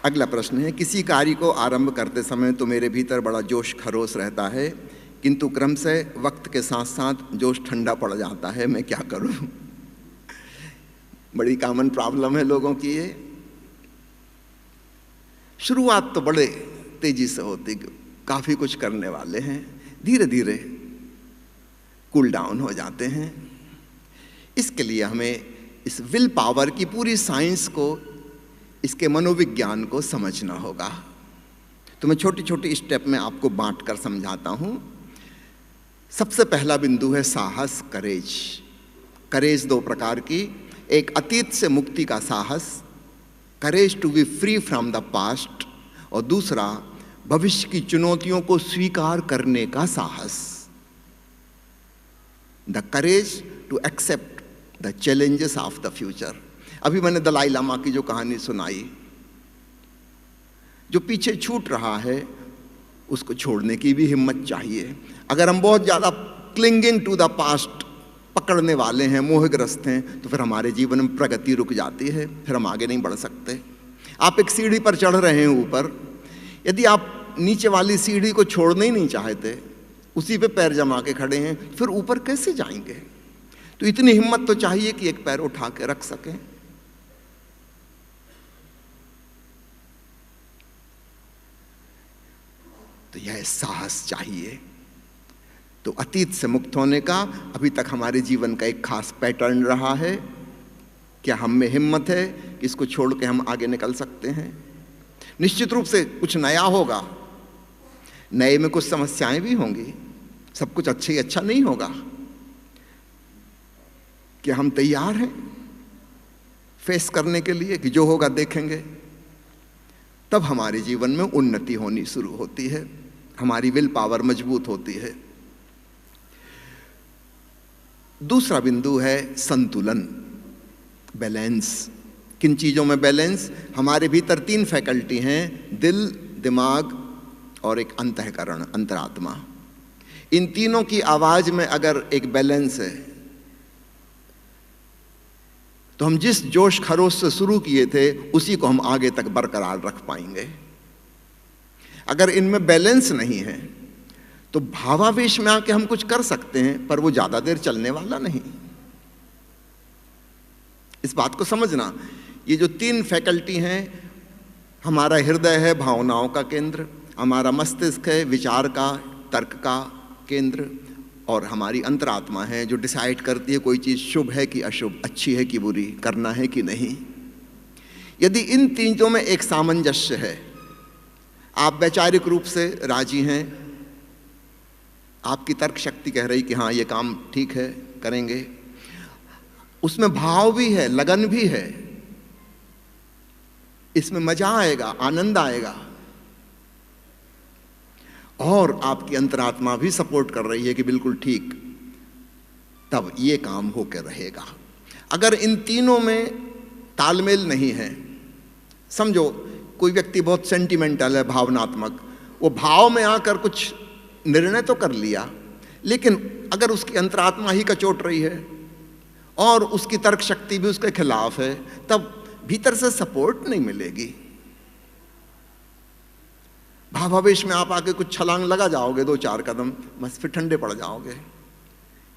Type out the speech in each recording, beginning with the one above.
अगला प्रश्न है, किसी कार्य को आरंभ करते समय तो मेरे भीतर बड़ा जोश खरोश रहता है, किंतु क्रमशः वक्त के साथ साथ जोश ठंडा पड़ जाता है, मैं क्या करूं? बड़ी कॉमन प्रॉब्लम है लोगों की ये। शुरुआत तो बड़े तेजी से होती, काफी कुछ करने वाले हैं, धीरे धीरे कूल डाउन हो जाते हैं। इसके लिए हमें इस विल पावर की पूरी साइंस को, इसके मनोविज्ञान को समझना होगा। तो मैं छोटी छोटी स्टेप में आपको बांट कर समझाता हूं। सबसे पहला बिंदु है साहस, करेज। करेज दो प्रकार की, एक अतीत से मुक्ति का साहस, courage to be free from the past, और दूसरा भविष्य की चुनौतियों को स्वीकार करने का साहस, the courage to accept the challenges of the future. अभी मैंने दलाई लामा की जो कहानी सुनाई, जो पीछे छूट रहा है उसको छोड़ने की भी हिम्मत चाहिए। अगर हम बहुत ज़्यादा क्लिंगिंग टू द पास्ट पकड़ने वाले हैं, मोहग्रस्त हैं, तो फिर हमारे जीवन में प्रगति रुक जाती है, फिर हम आगे नहीं बढ़ सकते। आप एक सीढ़ी पर चढ़ रहे हैं ऊपर, यदि आप नीचे वाली सीढ़ी को छोड़ना ही नहीं चाहते, उसी पे पैर जमा के खड़े हैं, फिर ऊपर कैसे जाएंगे? तो इतनी हिम्मत तो चाहिए कि एक पैर उठा के रख सकें। तो यह साहस चाहिए। तो अतीत से मुक्त होने का अभी तक हमारे जीवन का एक खास पैटर्न रहा है। क्या हम में हिम्मत है कि इसको छोड़ के हम आगे निकल सकते हैं? निश्चित रूप से कुछ नया होगा, नए में कुछ समस्याएं भी होंगी, सब कुछ अच्छा ही अच्छा नहीं होगा। क्या हम तैयार हैं फेस करने के लिए कि जो होगा देखेंगे? तब हमारे जीवन में उन्नति होनी शुरू होती है, हमारी विल पावर मजबूत होती है। दूसरा बिंदु है संतुलन, बैलेंस। किन चीज़ों में बैलेंस? हमारे भीतर तीन फैकल्टी हैं, दिल, दिमाग और एक अंतःकरण, अंतरात्मा। इन तीनों की आवाज में अगर एक बैलेंस है तो हम जिस जोश खरोश से शुरू किए थे उसी को हम आगे तक बरकरार रख पाएंगे। अगर इनमें बैलेंस नहीं है तो भावावेश में आके हम कुछ कर सकते हैं, पर वो ज्यादा देर चलने वाला नहीं। इस बात को समझना, ये जो तीन फैकल्टी हैं, हमारा हृदय है भावनाओं का केंद्र, हमारा मस्तिष्क है विचार का, तर्क का केंद्र, और हमारी अंतरात्मा है जो डिसाइड करती है कोई चीज़ शुभ है कि अशुभ, अच्छी है कि बुरी, करना है कि नहीं। यदि इन तीनों में एक सामंजस्य है, आप वैचारिक रूप से राजी हैं, आपकी तर्क शक्ति कह रही कि हाँ ये काम ठीक है करेंगे, उसमें भाव भी है, लगन भी है, इसमें मजा आएगा, आनंद आएगा, और आपकी अंतरात्मा भी सपोर्ट कर रही है कि बिल्कुल ठीक, तब ये काम होकर रहेगा। अगर इन तीनों में तालमेल नहीं है, समझो कोई व्यक्ति बहुत सेंटिमेंटल है, भावनात्मक, वो भाव में आकर कुछ निर्णय तो कर लिया, लेकिन अगर उसकी अंतरात्मा ही कचोट रही है और उसकी तर्क शक्ति भी उसके खिलाफ है, तब भीतर से सपोर्ट नहीं मिलेगी। भावावेश में आप आके कुछ छलांग लगा जाओगे 2-4 कदम, बस फिर ठंडे पड़ जाओगे,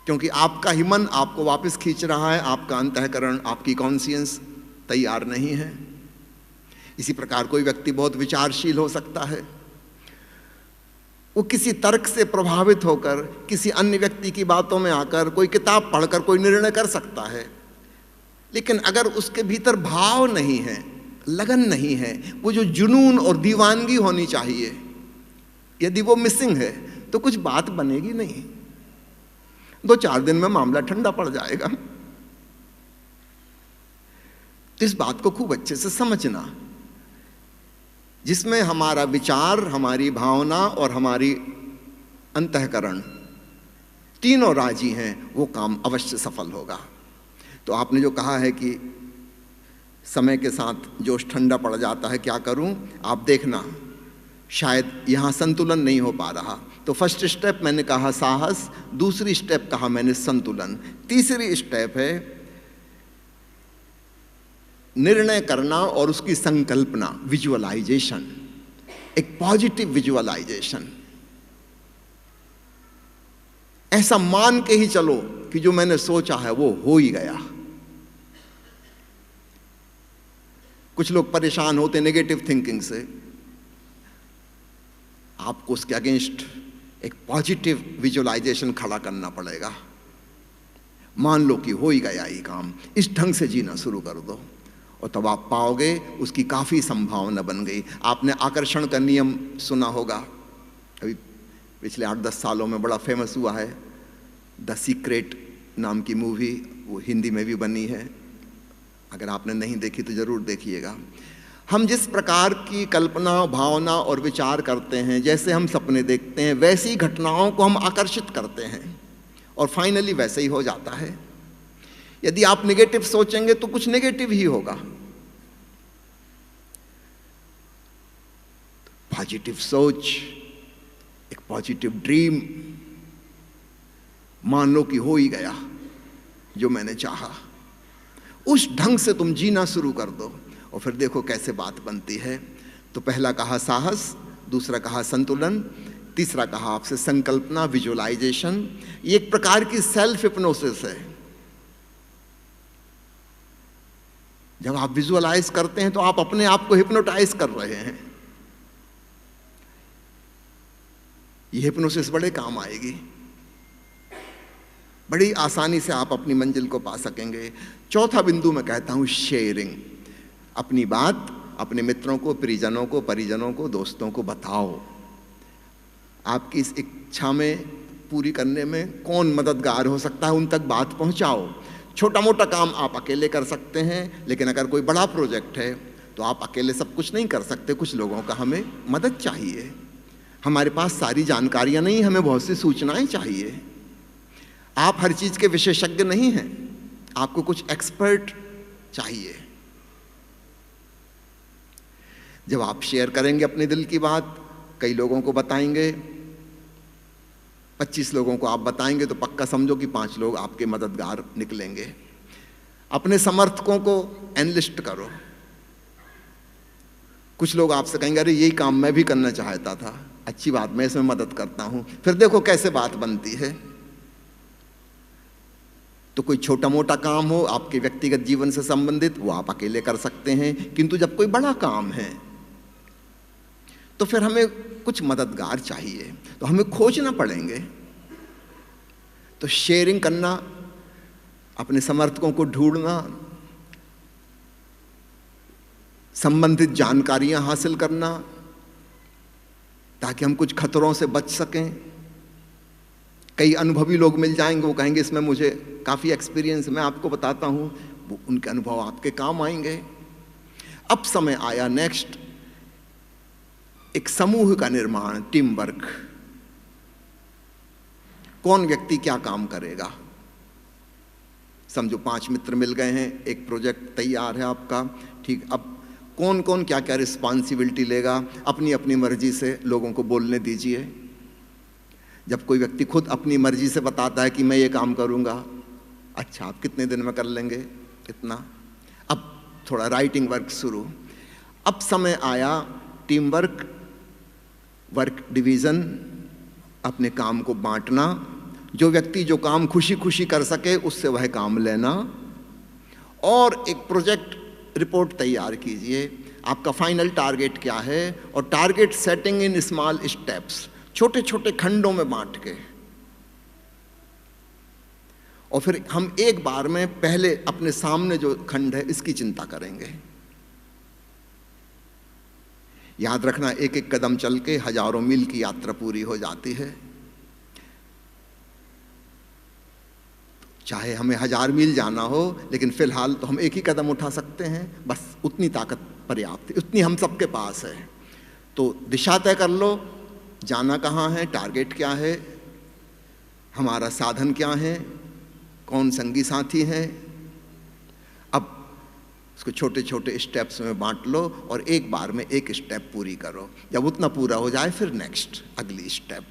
क्योंकि आपका ही मन आपको वापस खींच रहा है, आपका अंतःकरण, आपकी कॉन्शियंस तैयार नहीं है। इसी प्रकार कोई व्यक्ति बहुत विचारशील हो सकता है, वो किसी तर्क से प्रभावित होकर, किसी अन्य व्यक्ति की बातों में आकर, कोई किताब पढ़कर कोई निर्णय कर सकता है, लेकिन अगर उसके भीतर भाव नहीं है, लगन नहीं है, वो जो जुनून और दीवानगी होनी चाहिए, यदि वो मिसिंग है तो कुछ बात बनेगी नहीं, 2-4 दिन में मामला ठंडा पड़ जाएगा। तो इस बात को खूब अच्छे से समझना, जिसमें हमारा विचार, हमारी भावना और हमारी अंतःकरण तीनों राजी हैं, वो काम अवश्य सफल होगा। तो आपने जो कहा है कि समय के साथ जोश ठंडा पड़ जाता है, क्या करूं? आप देखना, शायद यहाँ संतुलन नहीं हो पा रहा। तो फर्स्ट स्टेप मैंने कहा साहस, दूसरी स्टेप कहा मैंने संतुलन, तीसरी स्टेप है निर्णय करना और उसकी संकल्पना, विजुअलाइजेशन, एक पॉजिटिव विजुअलाइजेशन। ऐसा मान के ही चलो कि जो मैंने सोचा है वो हो ही गया। कुछ लोग परेशान होते नेगेटिव थिंकिंग से, आपको उसके अगेंस्ट एक पॉजिटिव विजुअलाइजेशन खड़ा करना पड़ेगा। मान लो कि हो ही गया ये काम, इस ढंग से जीना शुरू कर दो और तब आप पाओगे उसकी काफ़ी संभावना बन गई। आपने आकर्षण का नियम सुना होगा, अभी पिछले 8-10 सालों में बड़ा फेमस हुआ है। द सीक्रेट नाम की मूवी, वो हिंदी में भी बनी है, अगर आपने नहीं देखी तो ज़रूर देखिएगा। हम जिस प्रकार की कल्पना, भावना और विचार करते हैं, जैसे हम सपने देखते हैं, वैसी घटनाओं को हम आकर्षित करते हैं और फाइनली वैसे ही हो जाता है। यदि आप नेगेटिव सोचेंगे तो कुछ नेगेटिव ही होगा। पॉजिटिव सोच, एक पॉजिटिव ड्रीम, मान लो कि हो ही गया जो मैंने चाहा, उस ढंग से तुम जीना शुरू कर दो और फिर देखो कैसे बात बनती है। तो पहला कहा साहस, दूसरा कहा संतुलन, तीसरा कहा आपसे संकल्पना, विजुअलाइजेशन। ये एक प्रकार की सेल्फ हिप्नोसिस है। जब आप विजुअलाइज करते हैं तो आप अपने आप को हिप्नोटाइज कर रहे हैं। ये हिप्नोसिस बड़े काम आएगी, बड़ी आसानी से आप अपनी मंजिल को पा सकेंगे। चौथा बिंदु मैं कहता हूं शेयरिंग। अपनी बात अपने मित्रों को, परिजनों को, दोस्तों को बताओ। आपकी इस इच्छा में पूरी करने में कौन मददगार हो सकता है, उन तक बात पहुंचाओ। छोटा मोटा काम आप अकेले कर सकते हैं, लेकिन अगर कोई बड़ा प्रोजेक्ट है तो आप अकेले सब कुछ नहीं कर सकते, कुछ लोगों का हमें मदद चाहिए। हमारे पास सारी जानकारियां नहीं, हमें बहुत सी सूचनाएं चाहिए। आप हर चीज के विशेषज्ञ नहीं हैं, आपको कुछ एक्सपर्ट चाहिए। जब आप शेयर करेंगे अपने दिल की बात, कई लोगों को बताएंगे, 25 लोगों को आप बताएंगे तो पक्का समझो कि 5 लोग आपके मददगार निकलेंगे। अपने समर्थकों को एनलिस्ट करो। कुछ लोग आपसे कहेंगे अरे यही काम मैं भी करना चाहता था, अच्छी बात, मैं इसमें मदद करता हूं। फिर देखो कैसे बात बनती है। तो कोई छोटा मोटा काम हो आपके व्यक्तिगत जीवन से संबंधित, वो आप अकेले कर सकते हैं, किंतु जब कोई बड़ा काम है तो फिर हमें कुछ मददगार चाहिए, तो हमें खोजना पड़ेंगे। तो शेयरिंग करना, अपने समर्थकों को ढूंढना, संबंधित जानकारियां हासिल करना ताकि हम कुछ खतरों से बच सकें। कई अनुभवी लोग मिल जाएंगे, वो कहेंगे इसमें मुझे काफ़ी एक्सपीरियंस, मैं आपको बताता हूँ, वो उनके अनुभव आपके काम आएंगे। अब समय आया नेक्स्ट, एक समूह का निर्माण, टीम वर्क। कौन व्यक्ति क्या काम करेगा। समझो 5 मित्र मिल गए हैं, एक प्रोजेक्ट तैयार है आपका, ठीक। अब कौन कौन क्या क्या रिस्पॉन्सिबिलिटी लेगा, अपनी अपनी मर्जी से लोगों को बोलने दीजिए। जब कोई व्यक्ति खुद अपनी मर्जी से बताता है कि मैं ये काम करूंगा, अच्छा आप कितने दिन में कर लेंगे, इतना। अब थोड़ा राइटिंग वर्क शुरू। अब समय आया टीम वर्क, वर्क डिवीज़न, अपने काम को बांटना। जो व्यक्ति जो काम खुशी खुशी कर सके उससे वह काम लेना, और एक प्रोजेक्ट रिपोर्ट तैयार कीजिए। आपका फाइनल टारगेट क्या है, और target setting in small steps, छोटे छोटे खंडों में बांट के। और फिर हम एक बार में पहले अपने सामने जो खंड है इसकी चिंता करेंगे। याद रखना, एक एक कदम चल के हजारों मील की यात्रा पूरी हो जाती है। चाहे हमें 1000 मील जाना हो, लेकिन फिलहाल तो हम एक ही कदम उठा सकते हैं, बस उतनी ताकत पर्याप्त है, उतनी हम सबके पास है। तो दिशा तय कर लो, जाना कहाँ है, टारगेट क्या है, हमारा साधन क्या है, कौन संगी साथी है। अब उसको छोटे छोटे स्टेप्स में बांट लो और एक बार में एक स्टेप पूरी करो। जब उतना पूरा हो जाए फिर नेक्स्ट, अगली स्टेप।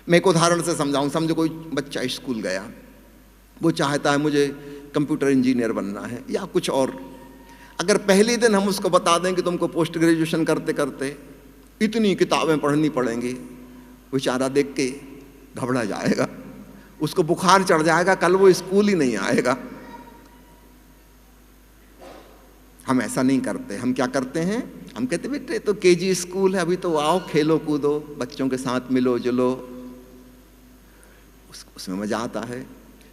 मैं एक उदाहरण से समझाऊं। समझो कोई बच्चा स्कूल गया, वो चाहता है मुझे कंप्यूटर इंजीनियर बनना है या कुछ और। अगर पहले दिन हम उसको बता दें कि तुमको पोस्ट ग्रेजुएशन करते करते इतनी किताबें पढ़नी पड़ेंगी, बेचारा देख के घबरा जाएगा, उसको बुखार चढ़ जाएगा, कल वो स्कूल ही नहीं आएगा। हम ऐसा नहीं करते। हम क्या करते हैं, हम कहते बेटे तो केजी स्कूल है, अभी तो आओ खेलो कूदो, बच्चों के साथ मिलो जुलो, उसमें मजा आता है।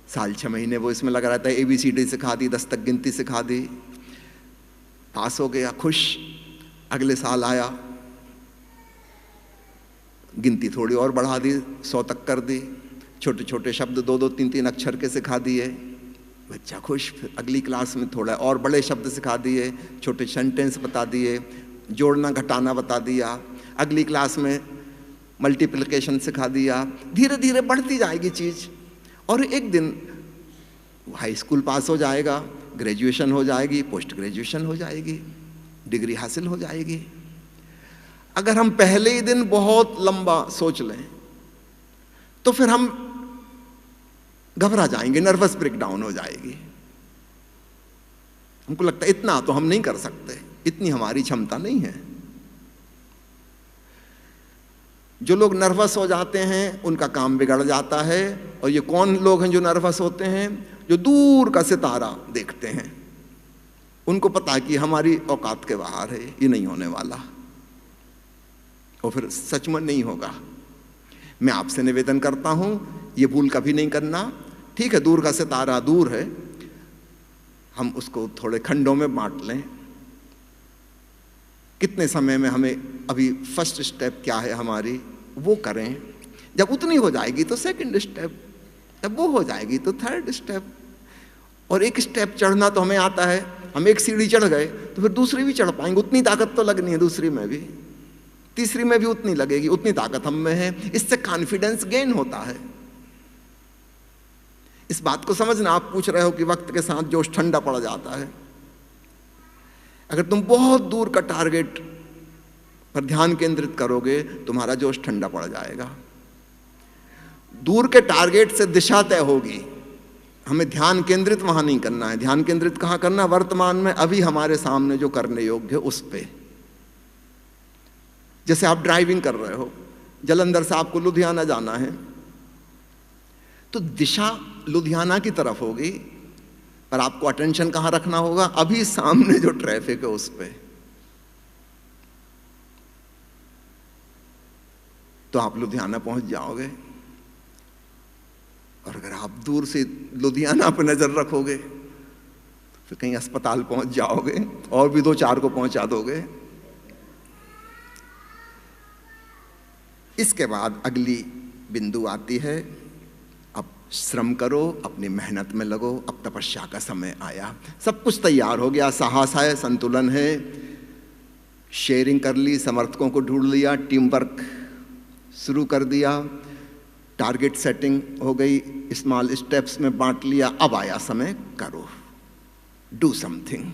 साल 6 महीने वो इसमें लगा रहता है, ABCD सिखा दी, 10 तक गिनती सिखा दी, पास हो गया, खुश। अगले साल आया, गिनती थोड़ी और बढ़ा दी, 100 तक कर दी, छोटे छोटे शब्द 2-2, 3-3 अक्षर के सिखा दिए, बच्चा खुश। फिर अगली क्लास में थोड़ा और बड़े शब्द सिखा दिए, छोटे सेंटेंस बता दिए, जोड़ना घटाना बता दिया। अगली क्लास में मल्टीप्लिकेशन सिखा दिया। धीरे धीरे बढ़ती जाएगी चीज़, और एक दिन हाई स्कूल पास हो जाएगा, ग्रेजुएशन हो जाएगी, पोस्ट ग्रेजुएशन हो जाएगी, डिग्री हासिल हो जाएगी। अगर हम पहले ही दिन बहुत लंबा सोच लें तो फिर हम घबरा जाएंगे, नर्वस ब्रेकडाउन हो जाएगी। हमको लगता है इतना तो हम नहीं कर सकते, इतनी हमारी क्षमता नहीं है। जो लोग नर्वस हो जाते हैं उनका काम बिगड़ जाता है। और ये कौन लोग हैं जो नर्वस होते हैं? जो दूर का सितारा देखते हैं, उनको पता है कि हमारी औकात के बाहर है, ये नहीं होने वाला, और फिर सच में नहीं होगा। मैं आपसे निवेदन करता हूं, ये भूल कभी नहीं करना। ठीक है, दूर का सितारा दूर है, हम उसको थोड़े खंडों में बांट लें। कितने समय में हमें अभी फर्स्ट स्टेप क्या है हमारी, वो करें। जब उतनी हो जाएगी तो सेकंड स्टेप, जब वो हो जाएगी तो थर्ड स्टेप। और एक स्टेप चढ़ना तो हमें आता है, हम एक सीढ़ी चढ़ गए तो फिर दूसरी भी चढ़ पाएंगे, उतनी ताकत तो लगनी है दूसरी में भी, तीसरी में भी उतनी लगेगी, उतनी ताकत हम में है। इससे कॉन्फिडेंस गेन होता है। इस बात को समझना। आप पूछ रहे हो कि वक्त के साथ जोश ठंडा पड़ जाता है। अगर तुम बहुत दूर का टारगेट पर ध्यान केंद्रित करोगे, तुम्हारा जोश ठंडा पड़ जाएगा। दूर के टारगेट से दिशा तय होगी, हमें ध्यान केंद्रित वहां नहीं करना है। ध्यान केंद्रित कहां करना? वर्तमान में, अभी हमारे सामने जो करने योग्य है उस पे। जैसे आप ड्राइविंग कर रहे हो, जालंधर से आपको लुधियाना जाना है, तो दिशा लुधियाना की तरफ होगी, पर आपको अटेंशन कहां रखना होगा? अभी सामने जो ट्रैफिक है उस पे। तो आप लुधियाना पहुंच जाओगे। और अगर आप दूर से लुधियाना पर नजर रखोगे तो फिर कहीं अस्पताल पहुंच जाओगे और भी 2-4 को पहुंचा दोगे। इसके बाद अगली बिंदु आती है, अब श्रम करो, अपनी मेहनत में लगो, अब तपस्या का समय आया। सब कुछ तैयार हो गया, साहस है, संतुलन है, शेयरिंग कर ली, समर्थकों को ढूंढ लिया, टीम वर्क शुरू कर दिया, टारगेट सेटिंग हो गई, स्मॉल स्टेप्स में बांट लिया। अब आया समय, करो, डू समथिंग।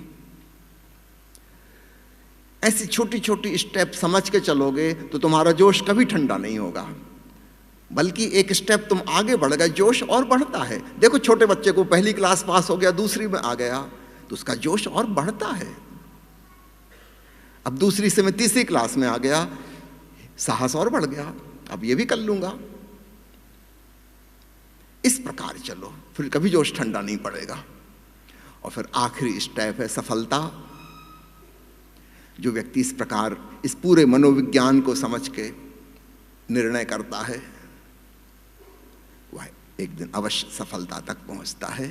ऐसी छोटी छोटी स्टेप समझ के चलोगे तो तुम्हारा जोश कभी ठंडा नहीं होगा, बल्कि एक स्टेप तुम आगे बढ़ गए, जोश और बढ़ता है। देखो, छोटे बच्चे को पहली क्लास पास हो गया, दूसरी में आ गया तो उसका जोश और बढ़ता है। अब दूसरी से मैं तीसरी क्लास में आ गया, साहस और बढ़ गया, अब ये भी कर लूंगा। इस प्रकार चलो, फिर कभी जोश ठंडा नहीं पड़ेगा। और फिर आखिरी स्टेप है सफलता। जो व्यक्ति इस प्रकार इस पूरे मनोविज्ञान को समझ के निर्णय करता है, वह एक दिन अवश्य सफलता तक पहुंचता है।